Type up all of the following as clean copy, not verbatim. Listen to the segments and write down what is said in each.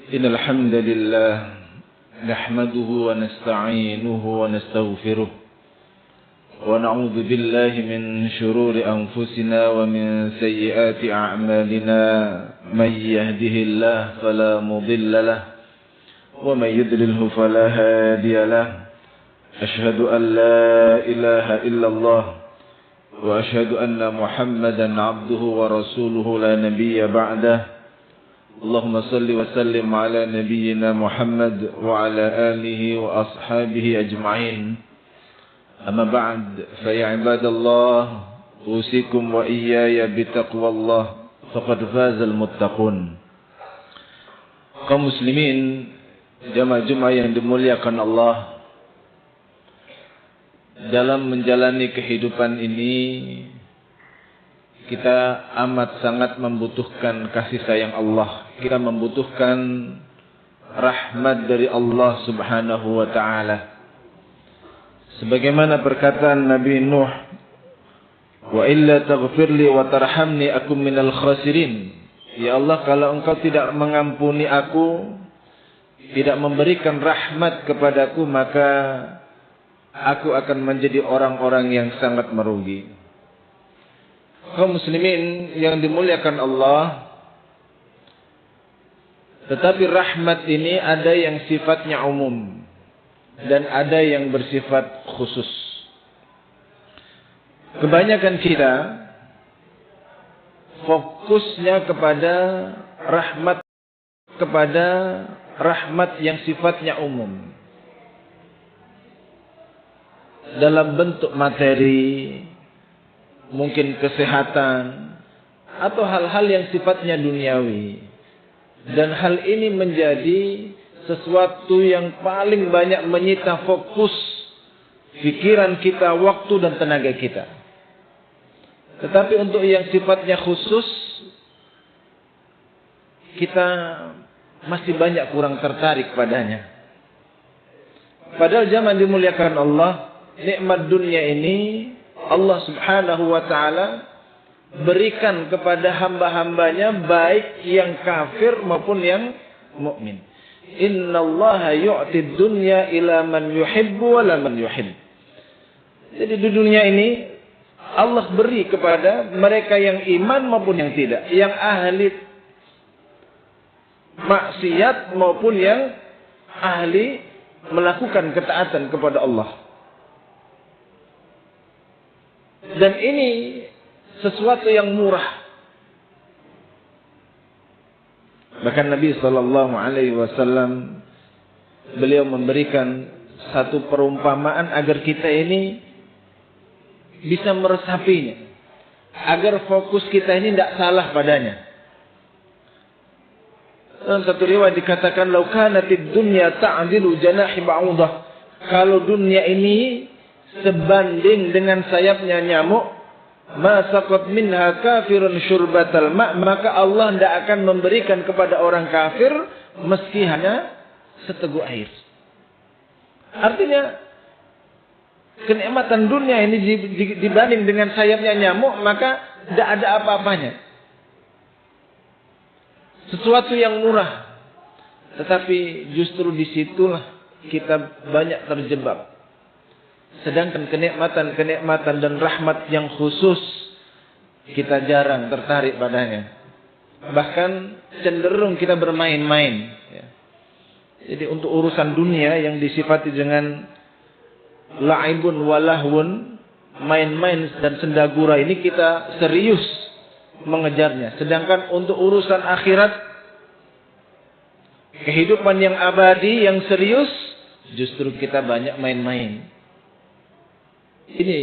إن الحمد لله نحمده ونستعينه ونستغفره ونعوذ بالله من شرور أنفسنا ومن سيئات أعمالنا من يهده الله فلا مضل له ومن يضلله فلا هادي له أشهد أن لا إله إلا الله وأشهد أن محمدا عبده ورسوله لا نبي بعده اللهم صل وسلم على نبينا محمد وعلى آله وأصحابه أجمعين أما بعد فيا عباد الله أوصيكم وإياي بتقوى الله فقد فاز المتقون. Kaum muslimin jamaah-jamaah yang dimuliakan Allah, dalam menjalani kehidupan ini kita amat sangat membutuhkan kasih sayang Allah. Kita membutuhkan rahmat dari Allah Subhanahu wa taala. Sebagaimana perkataan Nabi Nuh, "Wa illa taghfirli wa tarhamni akum minal khasirin." Ya Allah, kalau Engkau tidak mengampuni aku, tidak memberikan rahmat kepadaku, maka aku akan menjadi orang-orang yang sangat merugi. Kaum muslimin yang dimuliakan Allah, tetapi rahmat ini ada yang sifatnya umum dan ada yang bersifat khusus. Kebanyakan kita fokusnya kepada rahmat yang sifatnya umum dalam bentuk materi, mungkin kesehatan, atau hal-hal yang sifatnya duniawi. Dan hal ini menjadi sesuatu yang paling banyak menyita fokus pikiran kita, waktu dan tenaga kita. Tetapi untuk yang sifatnya khusus, kita masih banyak kurang tertarik padanya. Padahal zaman dimuliakan Allah, nikmat dunia ini Allah Subhanahu wa ta'ala berikan kepada hamba-hambanya, baik yang kafir maupun yang mukmin. Innallaha yu'tid dunya ila man yuhibbu wa la man yuhibb. Jadi di dunia ini Allah beri kepada mereka yang iman maupun yang tidak, yang ahli maksiat maupun yang ahli melakukan ketaatan kepada Allah. Dan ini sesuatu yang murah. Bahkan Nabi SAW beliau memberikan satu perumpamaan agar kita ini bisa meresapinya, agar fokus kita ini tidak salah padanya. Dalam satu riwayat dikatakan, "Lau kanatid dunya ta'dilu janahi ba'udah." Kalau dunia ini sebanding dengan sayapnya nyamuk, ma saqat minha kafirun syurbatal ma', maka Allah tidak akan memberikan kepada orang kafir meski hanya seteguk air. Artinya kenikmatan dunia ini dibanding dengan sayapnya nyamuk, maka tidak ada apa-apanya. Sesuatu yang murah, tetapi justru disitulah kita banyak terjebak. Sedangkan kenikmatan dan rahmat yang khusus kita jarang tertarik padanya. Bahkan cenderung kita bermain-main. Jadi untuk urusan dunia yang disifati dengan la'ibun walahwun, main-main dan sendagura, ini kita serius mengejarnya. Sedangkan untuk urusan akhirat, kehidupan yang abadi, yang serius, justru kita banyak main-main. Ini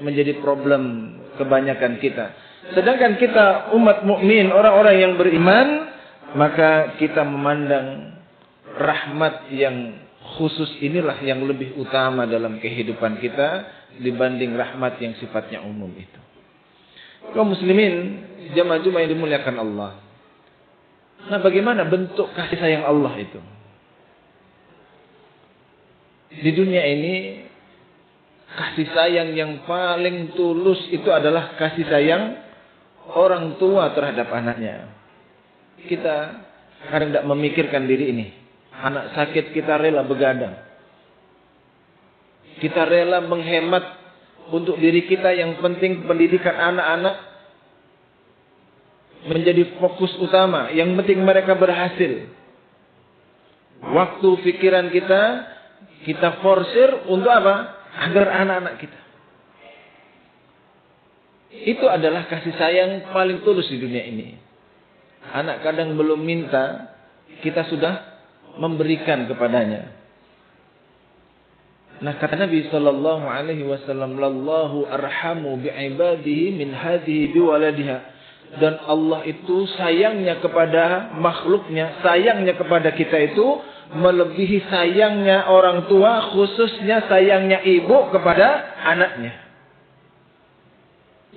menjadi problem kebanyakan kita. Sedangkan kita umat mukmin, orang-orang yang beriman, maka kita memandang rahmat yang khusus inilah yang lebih utama dalam kehidupan kita dibanding rahmat yang sifatnya umum itu. Kaum muslimin, jamaah-jamaah yang dimuliakan Allah. Nah, bagaimana bentuk kasih sayang Allah itu? Di dunia ini, kasih sayang yang paling tulus itu adalah kasih sayang orang tua terhadap anaknya. Kita kadang tidak memikirkan diri ini. Anak sakit kita rela begadang. Kita rela menghemat untuk diri kita, yang penting pendidikan anak-anak menjadi fokus utama. Yang penting mereka berhasil. Waktu pikiran kita forsir untuk apa? Agar anak-anak kita. Itu adalah kasih sayang paling tulus di dunia ini. Anak kadang belum minta, kita sudah memberikan kepadanya. Nah, kata Nabi sallallahu alaihi wasallam, "Lallahu arhamu bi'ibadihi min hadhihi biwaladiha." Dan Allah itu sayangnya kepada makhluknya, sayangnya kepada kita itu melebihi sayangnya orang tua, khususnya sayangnya ibu kepada anaknya.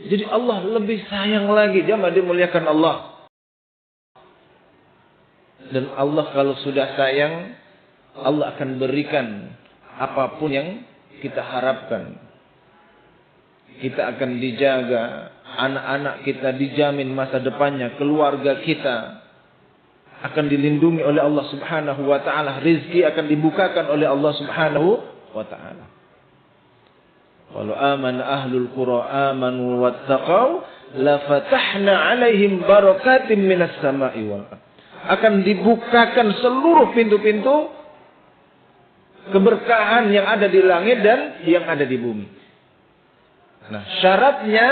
Jadi Allah lebih sayang lagi, jamaah dimuliakan Allah. Dan Allah kalau sudah sayang, Allah akan berikan apapun yang kita harapkan. Kita akan dijaga, anak-anak kita dijamin masa depannya, keluarga kita akan dilindungi oleh Allah Subhanahu wa taala, rezeki akan dibukakan oleh Allah Subhanahu wa taala. Walau amana ahlul qura amanu wattaqau la fatahna 'alaihim barakatim minas sama'i wal ardh. Akan dibukakan seluruh pintu-pintu keberkahan yang ada di langit dan yang ada di bumi. Nah, syaratnya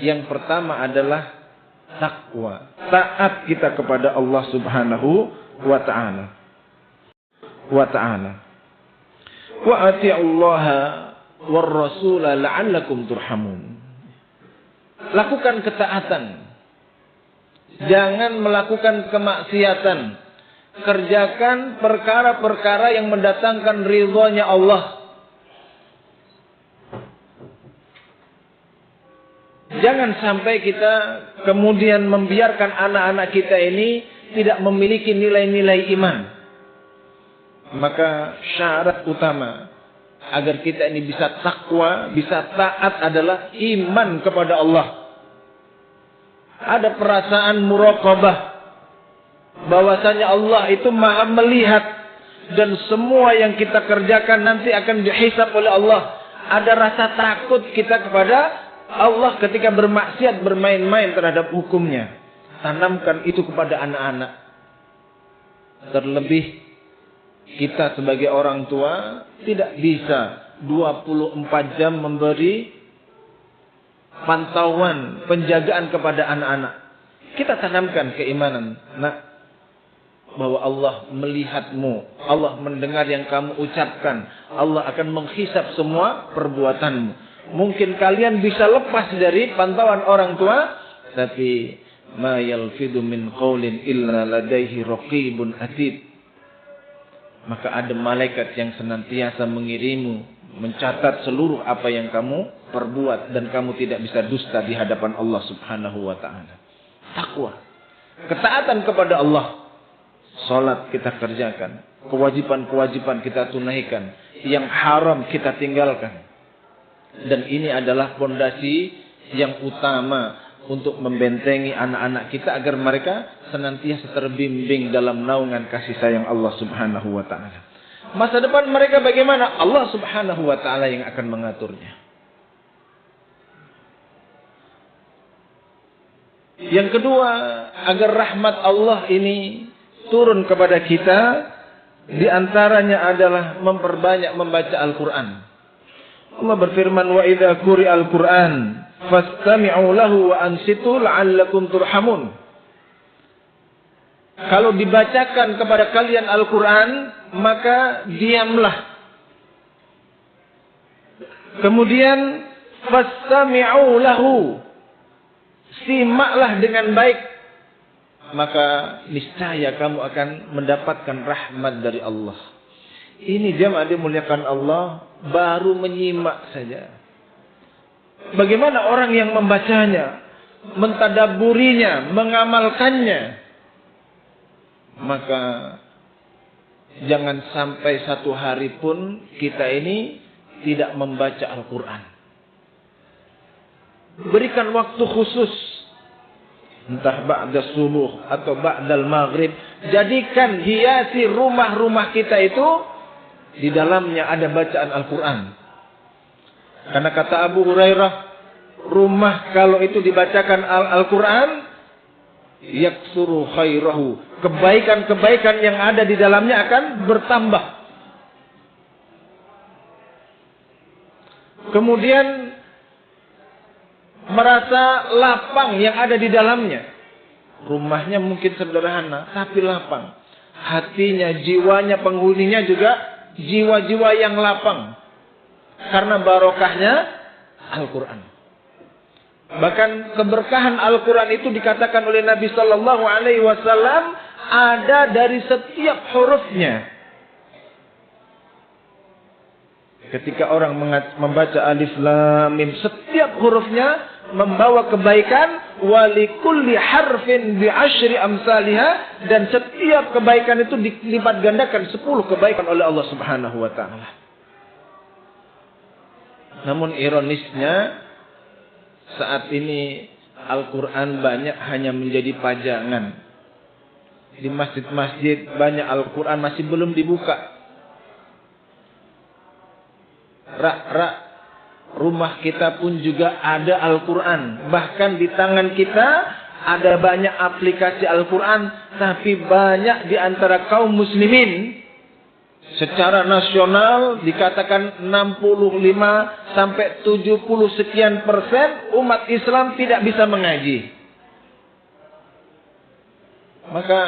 yang pertama adalah takwa, taat kita kepada Allah Subhanahu wa taala. Wa ati'ullaha war rasula la'allakum turhamun. Lakukan ketaatan. Jangan melakukan kemaksiatan. Kerjakan perkara-perkara yang mendatangkan ridhonya Allah. Jangan sampai kita kemudian membiarkan anak-anak kita ini tidak memiliki nilai-nilai iman. Maka syarat utama agar kita ini bisa takwa, bisa taat adalah iman kepada Allah. Ada perasaan muraqabah, bahwasanya Allah itu Maha melihat dan semua yang kita kerjakan nanti akan dihisab oleh Allah. Ada rasa takut kita kepada Allah ketika bermaksiat, bermain-main terhadap hukumnya. Tanamkan itu kepada anak-anak. Terlebih kita sebagai orang tua tidak bisa 24 jam memberi pantauan, penjagaan kepada anak-anak. Kita tanamkan keimanan, nak, bahwa Allah melihatmu, Allah mendengar yang kamu ucapkan, Allah akan menghisab semua perbuatanmu. Mungkin kalian bisa lepas dari pantauan orang tua, tapi ma yalfidu min qaulin illa ladaihi raqibun atid. Maka ada malaikat yang senantiasa mengirimu, mencatat seluruh apa yang kamu perbuat, dan kamu tidak bisa dusta di hadapan Allah Subhanahu wa taala. Takwa, ketaatan kepada Allah. Salat kita kerjakan, kewajiban-kewajiban kita tunaikan, yang haram kita tinggalkan. Dan ini adalah fondasi yang utama untuk membentengi anak-anak kita agar mereka senantiasa terbimbing dalam naungan kasih sayang Allah Subhanahu wa taala. Masa depan mereka bagaimana? Allah Subhanahu wa taala yang akan mengaturnya. Yang kedua, agar rahmat Allah ini turun kepada kita, di antaranya adalah memperbanyak membaca Al-Qur'an. Allah berfirman, wa idza quri'al Qur'an fastami'u lahu wa ansitu la'allakum turhamun. Kalau dibacakan kepada kalian Al-Qur'an, maka diamlah. Kemudian fastami'u lahu, simaklah dengan baik, maka niscaya kamu akan mendapatkan rahmat dari Allah. Ini jemaah dimuliakan Allah, baru menyimak saja. Bagaimana orang yang membacanya, mentadabburinya, mengamalkannya, maka jangan sampai satu hari pun kita ini tidak membaca Al-Quran. Berikan waktu khusus. entah ba'da subuh atau ba'dal maghrib. Jadikan hiasi rumah-rumah kita itu di dalamnya ada bacaan Al-Quran. Karena kata Abu Hurairah, rumah kalau itu dibacakan Al-Quran, yaksuru khairahu, kebaikan-kebaikan yang ada di dalamnya akan bertambah. Kemudian merasa lapang yang ada di dalamnya. Rumahnya mungkin sederhana, tapi lapang. Hatinya, jiwanya, penghuninya juga jiwa-jiwa yang lapang. Karena barokahnya Al-Quran. Bahkan keberkahan Al-Quran itu dikatakan oleh Nabi Sallallahu Alaihi Wasallam ada dari setiap hurufnya. Ketika orang membaca alif lam mim, setiap hurufnya membawa kebaikan. Walikulli harfin bi'ashri amsalihha, dan setiap kebaikan itu dilipat gandakan 10 kebaikan oleh Allah Subhanahu wa taala. Namun ironisnya saat ini Al-Quran banyak hanya menjadi pajangan. Di masjid-masjid banyak Al-Quran masih belum dibuka. Rak-rak rumah kita pun juga ada Al-Quran. Bahkan di tangan kita ada banyak aplikasi Al-Quran. Tapi banyak di antara kaum muslimin secara nasional dikatakan 65 sampai 70 sekian persen umat Islam tidak bisa mengaji. Maka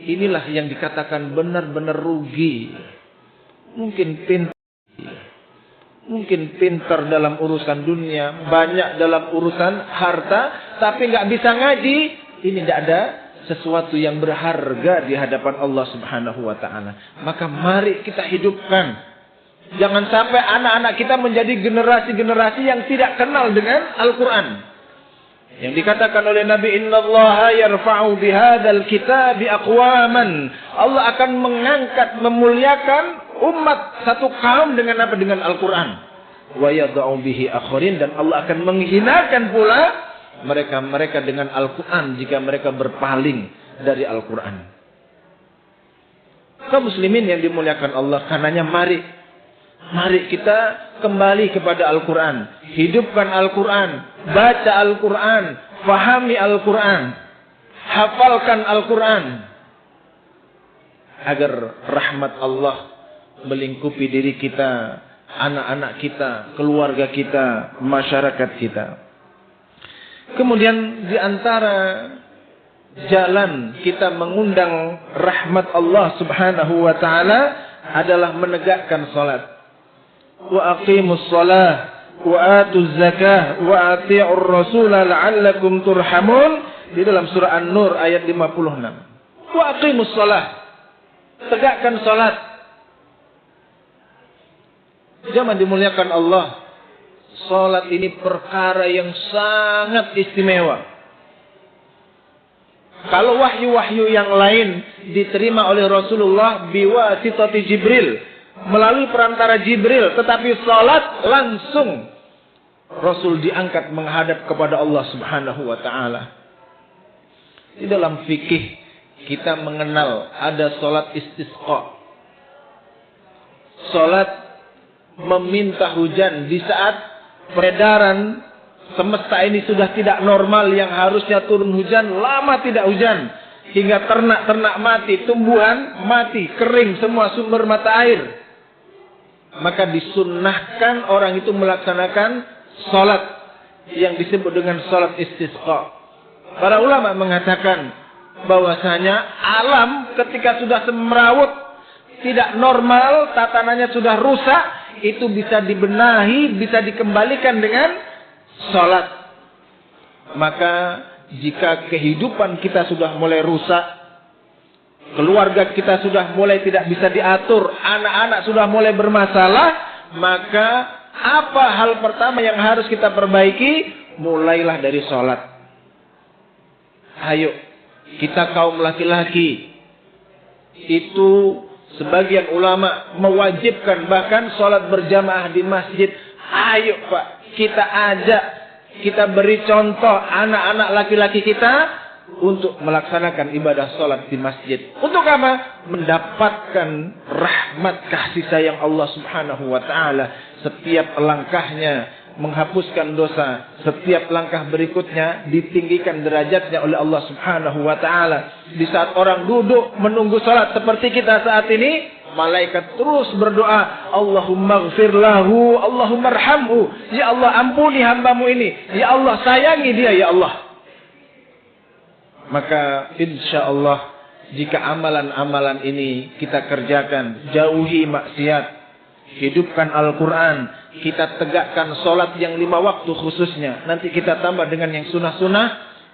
inilah yang dikatakan benar-benar rugi. Mungkin pintar dalam urusan dunia, banyak dalam urusan harta, tapi nggak bisa ngaji. Ini tidak ada sesuatu yang berharga di hadapan Allah Subhanahu wa taala. Maka mari kita hidupkan. Jangan sampai anak-anak kita menjadi generasi-generasi yang tidak kenal dengan Al-Quran. Yang dikatakan oleh Nabi, innallaha yarfa'u bihadzal kitabi aqwaman. Allah akan mengangkat, memuliakan umat satu kaum dengan apa? Dengan Al-Quran. Wa yad'u bihi akharin, dan Allah akan menghinakan pula mereka dengan Al-Quran jika mereka berpaling dari Al-Quran. Kaum muslimin yang dimuliakan Allah, karenanya mari kita kembali kepada Al-Quran. Hidupkan Al-Quran, baca Al-Quran, fahami Al-Quran, hafalkan Al-Quran, agar rahmat Allah melingkupi diri kita, anak-anak kita, keluarga kita, masyarakat kita. Kemudian di antara jalan kita mengundang rahmat Allah Subhanahu wa taala adalah menegakkan salat. Wa aqimus shalah wa atuz zakah wa ati'ur rasul la'allakum turhamun, di dalam surah An-Nur ayat 56. Wa aqimus shalah, tegakkan salat. Jamaah dimuliakan Allah, salat ini perkara yang sangat istimewa. Kalau wahyu-wahyu yang lain diterima oleh Rasulullah biwasitati Jibril, melalui perantara Jibril, tetapi salat langsung Rasul diangkat menghadap kepada Allah Subhanahu wa taala. Di dalam fikih kita mengenal ada salat istisqa. Salat meminta hujan di saat peredaran semesta ini sudah tidak normal, yang harusnya turun hujan lama tidak hujan, hingga ternak-ternak mati, tumbuhan mati, kering semua sumber mata air. Maka disunnahkan orang itu melaksanakan salat yang disebut dengan salat istisqa. Para ulama mengatakan bahwasanya alam ketika sudah semrawut, tidak normal, tatanannya sudah rusak, itu bisa dibenahi, bisa dikembalikan dengan salat. Maka jika kehidupan kita sudah mulai rusak, keluarga kita sudah mulai tidak bisa diatur, anak-anak sudah mulai bermasalah, maka apa hal pertama yang harus kita perbaiki? Mulailah dari salat. Ayo, kita kaum laki-laki itu sebagian ulama mewajibkan bahkan salat berjamaah di masjid. Ayo Pak, kita ajak, kita beri contoh anak-anak laki-laki kita untuk melaksanakan ibadah sholat di masjid. Untuk apa? Mendapatkan rahmat kasih sayang Allah Subhanahu wa ta'ala. Setiap langkahnya menghapuskan dosa. Setiap langkah berikutnya ditinggikan derajatnya oleh Allah Subhanahu wa ta'ala. Di saat orang duduk menunggu sholat seperti kita saat ini, malaikat terus berdoa, Allahumma gfir lahu, Allahumma arhamhu. Ya Allah, ampuni hambamu ini. Ya Allah, sayangi dia, ya Allah. Maka insya Allah jika amalan-amalan ini kita kerjakan, jauhi maksiat, hidupkan Al-Quran, kita tegakkan sholat yang 5 waktu khususnya, nanti kita tambah dengan yang sunnah-sunnah,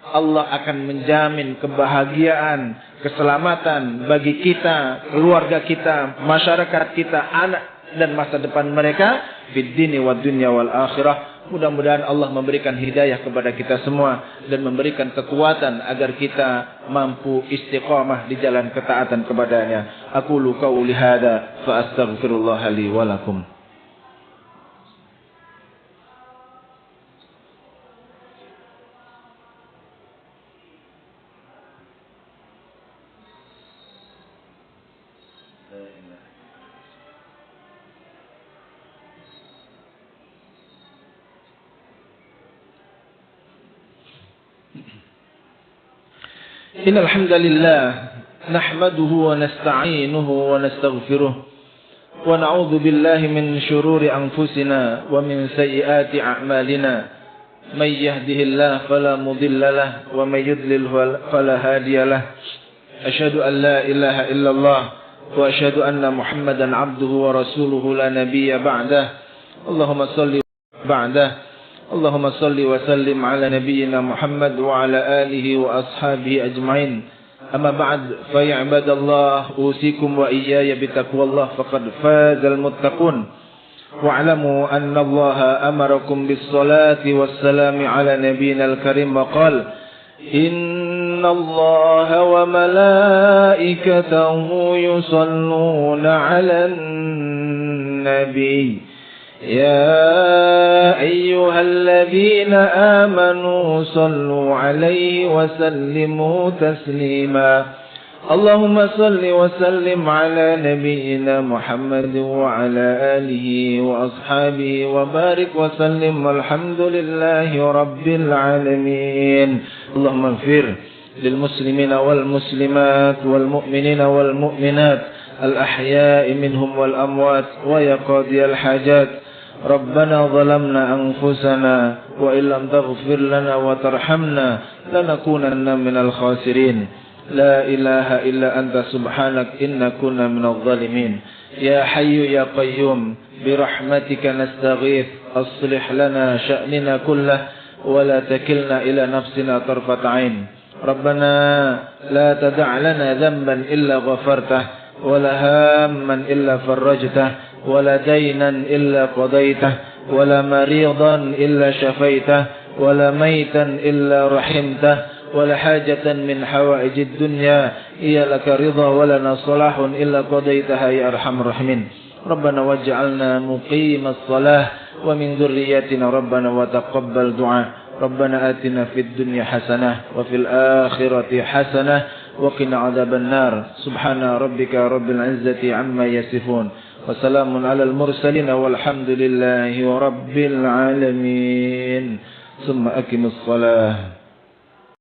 Allah akan menjamin kebahagiaan, keselamatan bagi kita, keluarga kita, masyarakat kita, anak dan masa depan mereka fid dini wad dunya wal akhirah. Mudah-mudahan Allah memberikan hidayah kepada kita semua dan memberikan kekuatan agar kita mampu istiqamah di jalan ketaatan kepadanya. Aqulu qauli hadza fa astaghfirullah li wa lakum. Innal hamdalillah nahmaduhu wa nasta'inuhu wa nastaghfiruh wa na'udzu billahi min shururi anfusina wa min sayyiati a'malina may yahdihillahu fala mudilla lahu wa may yudlil fala hadiya lahu asyhadu an la ilaha illallah wa asyhadu anna muhammadan 'abduhu wa rasuluhu la nabiyya ba'dahu Allahumma shalli ba'dahu اللهم صل وسلم على نبينا محمد وعلى آله وأصحابه أجمعين أما بعد فيا عباد الله أوصيكم وإياي بتقوى الله فقد فاز المتقون واعلموا أن الله أمركم بالصلاة والسلام على نبينا الكريم وقال إن الله وملائكته يصلون على النبي يا أيها الذين آمنوا صلوا عليه وسلموا تسليما اللهم صل وسلم على نبينا محمد وعلى آله وأصحابه وبارك وسلم والحمد لله رب العالمين اللهم اغفر للمسلمين والمسلمات والمؤمنين والمؤمنات الأحياء منهم والأموات ويا قاضي الحاجات ربنا ظلمنا أنفسنا وإن لم تغفر لنا وترحمنا لنكونن من الخاسرين لا إله إلا أنت سبحانك إنا كنا من الظالمين يا حي يا قيوم برحمتك نستغيث أصلح لنا شأننا كله ولا تكلنا إلى نفسنا طرفة عين ربنا لا تدع لنا ذنبا إلا غفرته ولا هاما إلا فرجته ولا دينا إلا قضيته ولا مريضا إلا شفيته ولا ميتا إلا رحمته ولا حاجة من حوائج الدنيا هي لك رضا ولنا صلاح إلا قضيتها يا أرحم الراحمين ربنا واجعلنا مقيم الصلاة ومن ذريتنا ربنا وتقبل دعاء ربنا آتنا في الدنيا حسنة وفي الآخرة حسنة وقنا عذاب النار سبحان ربك رب العزة عما يصفون وسلام على المرسلين والحمد لله رب العالمين ثم أقم الصلاة